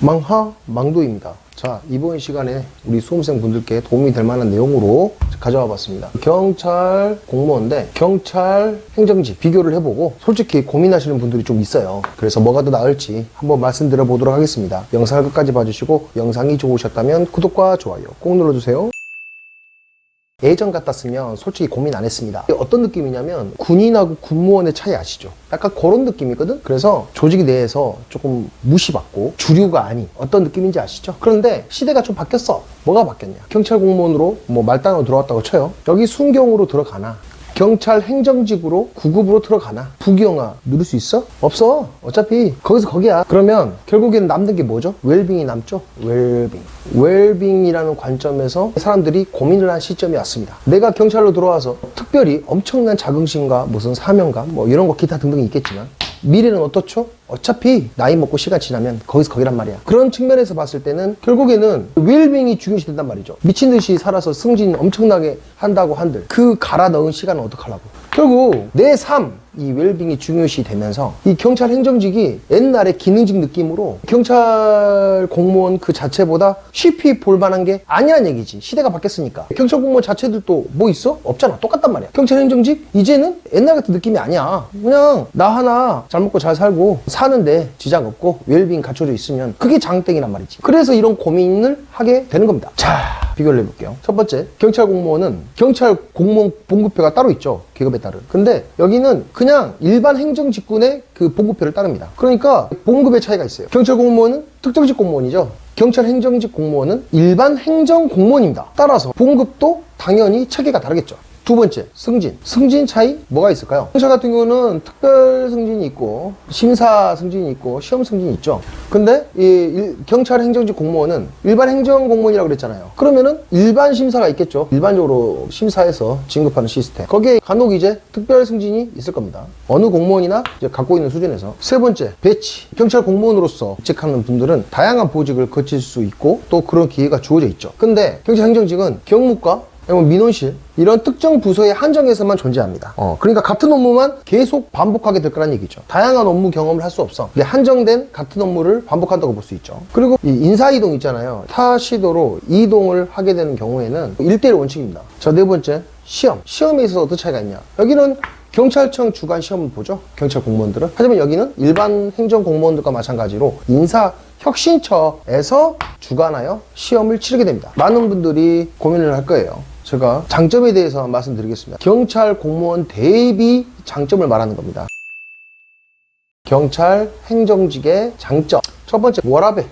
망도입니다. 자, 이번 시간에 우리 수험생 분들께 도움이 될 만한 내용으로 가져와 봤습니다. 경찰 공무원인데 경찰 행정직 비교를 해보고 솔직히 고민하시는 분들이 좀 있어요. 그래서 뭐가 더 나을지 한번 말씀드려 보도록 하겠습니다. 영상을 끝까지 봐주시고 영상이 좋으셨다면 구독과 좋아요 꼭 눌러주세요. 예전 같았으면 솔직히 고민 안 했습니다. 어떤 느낌이냐면 군인하고 군무원의 차이 아시죠? 약간 그런 느낌이거든? 그래서 조직 내에서 조금 무시받고 주류가 아닌 어떤 느낌인지 아시죠? 그런데 시대가 좀 바뀌었어. 뭐가 바뀌었냐? 경찰 공무원으로 뭐 말단으로 들어왔다고 쳐요. 여기 순경으로 들어가나? 경찰 행정직으로 9급으로 들어가나? 부기영아 누릴 수 있어? 없어. 어차피 거기서 거기야. 그러면 결국에는 남는 게 뭐죠? 웰빙이 남죠? 웰빙이라는 관점에서 사람들이 고민을 한 시점이 왔습니다. 내가 경찰로 들어와서 특별히 엄청난 자긍심과 무슨 사명감 뭐 이런 거 기타 등등이 있겠지만 미래는 어떻죠? 어차피 나이 먹고 시간 지나면 거기서 거기란 말이야. 그런 측면에서 봤을 때는 결국에는 웰빙이 중요시 된단 말이죠. 미친 듯이 살아서 승진 엄청나게 한다고 한들 그 갈아 넣은 시간은 어떡하려고. 결국 내 삶, 이 웰빙이 중요시 되면서 이 경찰 행정직이 옛날의 기능직 느낌으로 경찰 공무원 그 자체보다 쉽게 볼만한 게 아니란 얘기지. 시대가 바뀌었으니까. 경찰 공무원 자체들도 뭐 있어? 없잖아. 똑같단 말이야. 경찰 행정직 이제는 옛날 같은 느낌이 아니야. 그냥 나 하나 잘 먹고 잘 살고 사는데 지장 없고 웰빙 갖춰져 있으면 그게 장땡이란 말이지. 그래서 이런 고민을 하게 되는 겁니다. 자, 비교를 해볼게요. 첫 번째, 경찰 공무원은 경찰 공무원 봉급표가 따로 있죠. 계급에 따른. 근데 여기는 그냥 일반 행정직군의 그 봉급표를 따릅니다. 그러니까 봉급의 차이가 있어요. 경찰 공무원은 특정직 공무원이죠. 경찰 행정직 공무원은 일반 행정 공무원입니다. 따라서 봉급도 당연히 체계가 다르겠죠. 두 번째, 승진 차이 뭐가 있을까요? 경찰 같은 경우는 특별 승진이 있고 심사 승진이 있고 시험 승진이 있죠. 근데 이 경찰 행정직 공무원은 일반 행정 공무원이라고 그랬잖아요. 그러면은 일반 심사가 있겠죠. 일반적으로 심사해서 진급하는 시스템. 거기에 간혹 이제 특별 승진이 있을 겁니다. 어느 공무원이나 이제 갖고 있는 수준에서. 세 번째, 배치. 경찰 공무원으로서 직책하는 분들은 다양한 보직을 거칠 수 있고 또 그런 기회가 주어져 있죠. 근데 경찰 행정직은 경무과 민원실 이런 특정 부서의 한정에서만 존재합니다. 그러니까 같은 업무만 계속 반복하게 될 거란 얘기죠. 다양한 업무 경험을 할 수 없어. 근데 한정된 같은 업무를 반복한다고 볼 수 있죠. 그리고 이 인사이동 있잖아요. 타 시도로 이동을 하게 되는 경우에는 1대1 원칙입니다. 자, 네 번째, 시험에 있어서 어떤 차이가 있냐. 여기는 경찰청 주관 시험을 보죠. 경찰 공무원들은. 하지만 여기는 일반 행정 공무원들과 마찬가지로 인사혁신처에서 주관하여 시험을 치르게 됩니다. 많은 분들이 고민을 할 거예요. 제가 장점에 대해서 말씀드리겠습니다. 경찰 공무원 대비 장점을 말하는 겁니다. 경찰 행정직의 장점. 첫 번째,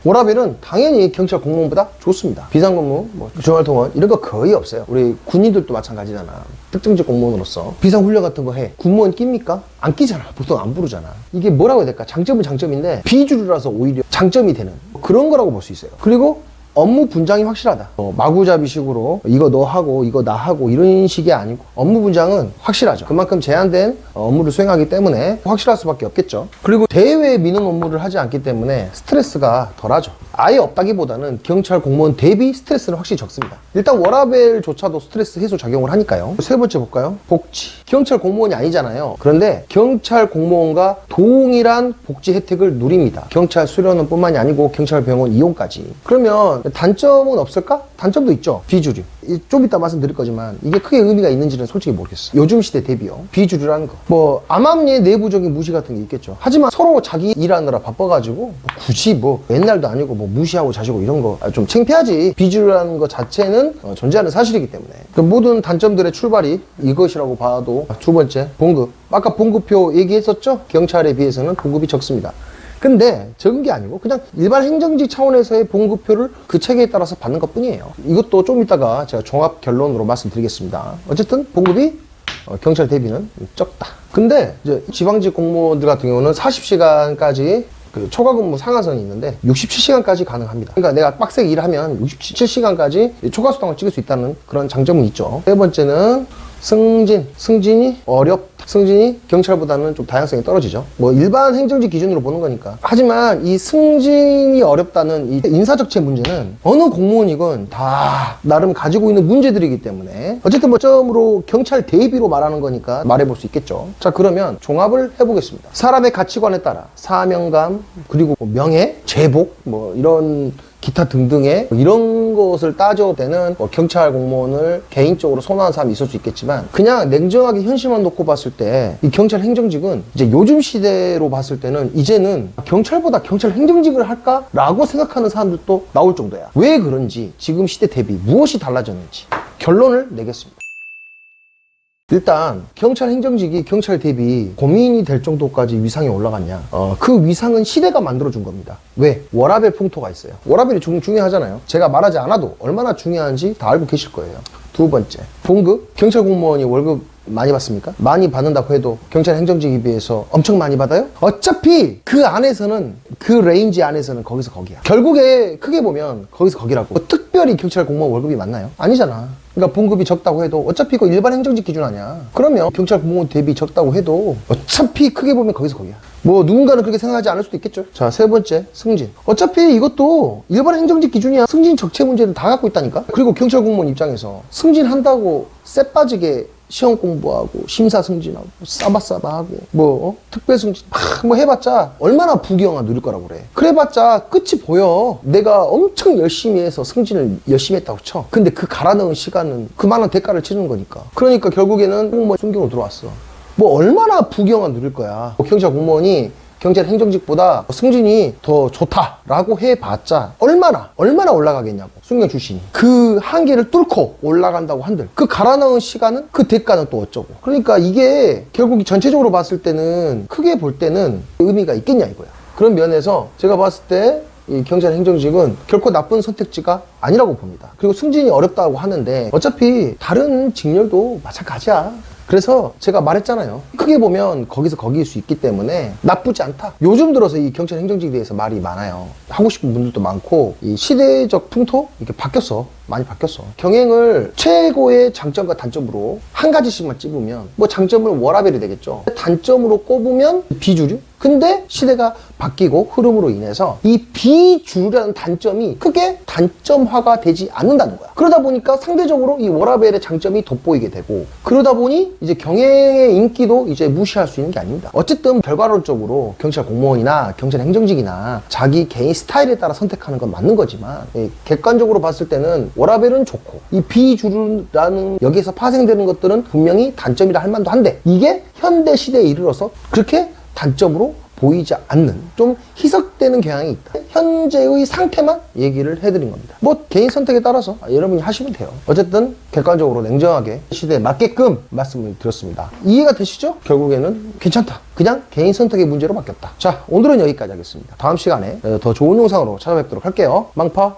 워라밸은 당연히 경찰 공무원보다 좋습니다. 비상근무, 주말통원 이런 거 거의 없어요. 우리 군인들도 마찬가지잖아. 특정직 공무원으로서 비상훈련 같은 거 해. 군무원 낍니까? 안 끼잖아. 보통 안 부르잖아. 이게 뭐라고 해야 될까? 장점은 장점인데 비주류라서 오히려 장점이 되는 그런 거라고 볼 수 있어요. 그리고 업무 분장이 확실하다. 마구잡이식으로 이거 너 하고 이거 나 하고 이런 식이 아니고 업무 분장은 확실하죠. 그만큼 제한된 업무를 수행하기 때문에 확실할 수밖에 없겠죠. 그리고 대외 민원 업무를 하지 않기 때문에 스트레스가 덜하죠. 아예 없다기보다는 경찰 공무원 대비 스트레스는 확실히 적습니다. 일단 워라밸조차도 스트레스 해소 작용을 하니까요. 세 번째 볼까요? 복지. 경찰 공무원이 아니잖아요. 그런데 경찰 공무원과 동일한 복지 혜택을 누립니다. 경찰 수련원 뿐만이 아니고 경찰 병원 이용까지. 그러면 단점은 없을까? 단점도 있죠. 비주류. 좀 이따 말씀드릴 거지만 이게 크게 의미가 있는지는 솔직히 모르겠어요. 요즘 시대 대비요. 비주류라는 거. 암암리의 내부적인 무시 같은 게 있겠죠. 하지만 서로 자기 일하느라 바빠가지고 굳이 옛날도 아니고 무시하고 자시고 이런 거 좀 창피하지. 비주류라는 것 자체는 존재하는 사실이기 때문에. 모든 단점들의 출발이 이것이라고 봐도. 두 번째, 봉급. 아까 봉급표 얘기했었죠? 경찰에 비해서는 봉급이 적습니다. 근데 적은 게 아니고 그냥 일반 행정직 차원에서의 봉급표를 그 체계에 따라서 받는 것 뿐이에요. 이것도 좀 이따가 제가 종합 결론으로 말씀드리겠습니다. 어쨌든 봉급이 경찰 대비는 적다. 근데 이제 지방직 공무원들 같은 경우는 40시간까지 그 초과 근무 상한선이 있는데 67시간까지 가능합니다. 그러니까 내가 빡세게 일하면 67시간까지 초과 수당을 찍을 수 있다는 그런 장점은 있죠. 세 번째는 승진이 어렵다. 승진이 경찰보다는 좀 다양성이 떨어지죠. 뭐 일반 행정직 기준으로 보는 거니까. 하지만 이 승진이 어렵다는 이 인사적체 문제는 어느 공무원이건 다 나름 가지고 있는 문제들이기 때문에 어쨌든 뭐 점으로 경찰 대비로 말하는 거니까 말해볼 수 있겠죠. 자, 그러면 종합을 해보겠습니다. 사람의 가치관에 따라 사명감, 그리고 뭐 명예, 제복, 뭐 이런 기타 등등의 이런 것을 따져대는 뭐 경찰 공무원을 개인적으로 선호하는 사람이 있을 수 있겠지만, 그냥 냉정하게 현실만 놓고 봤을 때 이 경찰 행정직은 이제 요즘 시대로 봤을 때는 이제는 경찰보다 경찰 행정직을 할까라고 생각하는 사람들도 나올 정도야. 왜 그런지, 지금 시대 대비 무엇이 달라졌는지 결론을 내겠습니다. 일단 경찰 행정직이 경찰 대비 고민이 될 정도까지 위상이 올라갔냐, 그 위상은 시대가 만들어준 겁니다. 왜? 워라밸 풍토가 있어요. 워라밸이 중요하잖아요. 제가 말하지 않아도 얼마나 중요한지 다 알고 계실 거예요. 두 번째, 봉급. 경찰 공무원이 월급 많이 받습니까? 많이 받는다고 해도 경찰 행정직에 비해서 엄청 많이 받아요? 어차피 그 안에서는, 그 레인지 안에서는 거기서 거기야. 결국에 크게 보면 거기서 거기라고. 뭐 특별히 경찰 공무원 월급이 많나요? 아니잖아. 그러니까 봉급이 적다고 해도 어차피 그 일반 행정직 기준 아니야. 그러면 경찰 공무원 대비 적다고 해도 어차피 크게 보면 거기서 거기야. 뭐 누군가는 그렇게 생각하지 않을 수도 있겠죠. 자, 세 번째, 승진. 어차피 이것도 일반 행정직 기준이야. 승진 적체 문제는 다 갖고 있다니까. 그리고 경찰 공무원 입장에서 승진한다고 쎄 빠지게 시험 공부하고 심사 승진하고 싸바싸바하고 특별 승진 막 해봤자 얼마나 부귀영화 누릴 거라고 그래. 그래봤자 끝이 보여. 내가 엄청 열심히 해서 승진을 열심히 했다고 쳐. 근데 그 갈아 넣은 시간은 그만한 대가를 치르는 거니까. 그러니까 결국에는 공무원 순경으로 들어왔어. 뭐 얼마나 부귀영화 누릴 거야. 경찰 공무원이 경찰 행정직보다 승진이 더 좋다라고 해봤자 얼마나 올라가겠냐고. 순경 출신이 그 한계를 뚫고 올라간다고 한들 그 갈아 넣은 시간은, 그 대가는 또 어쩌고. 그러니까 이게 결국 전체적으로 봤을 때는, 크게 볼 때는 의미가 있겠냐 이거야. 그런 면에서 제가 봤을 때 이 경찰 행정직은 결코 나쁜 선택지가 아니라고 봅니다. 그리고 승진이 어렵다고 하는데 어차피 다른 직렬도 마찬가지야. 그래서 제가 말했잖아요. 크게 보면 거기서 거기일 수 있기 때문에 나쁘지 않다. 요즘 들어서 이 경찰 행정직에 대해서 말이 많아요. 하고 싶은 분들도 많고, 이 시대적 풍토? 이렇게 바뀌었어. 많이 바뀌었어. 경행을 최고의 장점과 단점으로 한 가지씩만 찝으면 뭐 장점은 워라밸이 되겠죠. 단점으로 꼽으면 비주류? 근데 시대가 바뀌고 흐름으로 인해서 이 비주류라는 단점이 크게 단점화가 되지 않는다는 거야. 그러다 보니까 상대적으로 이 워라밸의 장점이 돋보이게 되고, 그러다 보니 이제 경행의 인기도 이제 무시할 수 있는 게 아닙니다. 어쨌든 결과론적으로 경찰 공무원이나 경찰 행정직이나 자기 개인 스타일에 따라 선택하는 건 맞는 거지만, 객관적으로 봤을 때는 워라밸은 좋고 이 비주류라는 여기에서 파생되는 것들은 분명히 단점이라 할 만도 한데, 이게 현대 시대에 이르러서 그렇게 단점으로 보이지 않는, 좀 희석되는 경향이 있다. 현재의 상태만 얘기를 해드린 겁니다. 뭐 개인 선택에 따라서 여러분이 하시면 돼요. 어쨌든 객관적으로 냉정하게 시대에 맞게끔 말씀을 드렸습니다. 이해가 되시죠? 결국에는 괜찮다. 그냥 개인 선택의 문제로 바뀌었다. 자, 오늘은 여기까지 하겠습니다. 다음 시간에 더 좋은 영상으로 찾아뵙도록 할게요. 망파.